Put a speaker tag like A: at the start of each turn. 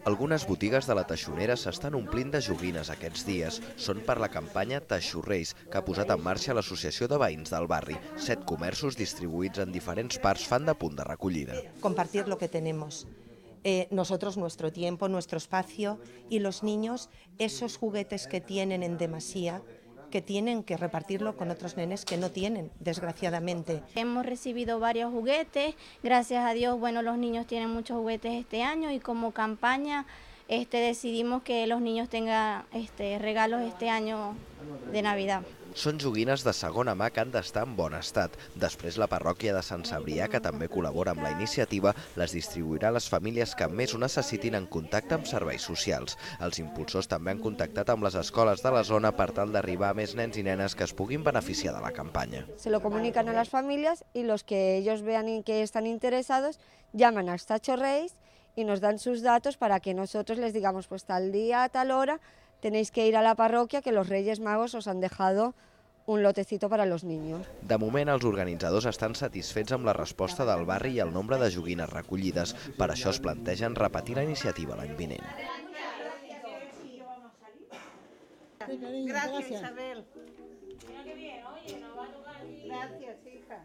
A: Algunes botigues de la Teixonera s'estan omplint de joguines aquests dies. Són per la campanya Teixorreis, que ha posat en marxa l'Associació de Veïns del barri. 7 comerços distribuïts en diferents parts fan de punt de recollida.
B: Compartir lo que tenemos. Nosotros nuestro tiempo, nuestro espacio, y los niños esos juguetes que tienen en demasía, que tienen que repartirlo con otros nenes que no tienen, desgraciadamente.
C: Hemos recibido varios juguetes, gracias a Dios, bueno, los niños tienen muchos juguetes este año y como campaña decidimos que los niños tengan regalos este año de Navidad.
A: Són joguines de segona mà que han d'estar en bon estat. Després la parròquia de Sant Cebrià, que també col·labora amb la iniciativa, les distribuirà a les famílies que més ho necessitin en contacte amb serveis socials. Els impulsors també han contactat amb les escoles de la zona per tal d'arribar a més nens i nenes que es puguin beneficiar de la campanya.
D: Se lo comunican a las familias y los que ellos vean que están interesados llaman a Teixorreis y nos dan sus datos para que nosotros les digamos, pues tal día, a tal hora, tenéis que ir a la parroquia que los Reyes Magos os han dejado un lotecito para los niños.
A: De moment, els organitzadors estan satisfets amb la resposta del barri i el nombre de joguines recollides. Per això es plantegen repetir la iniciativa l'any vinent.
E: Gracias, Isabel. Gracias, hija.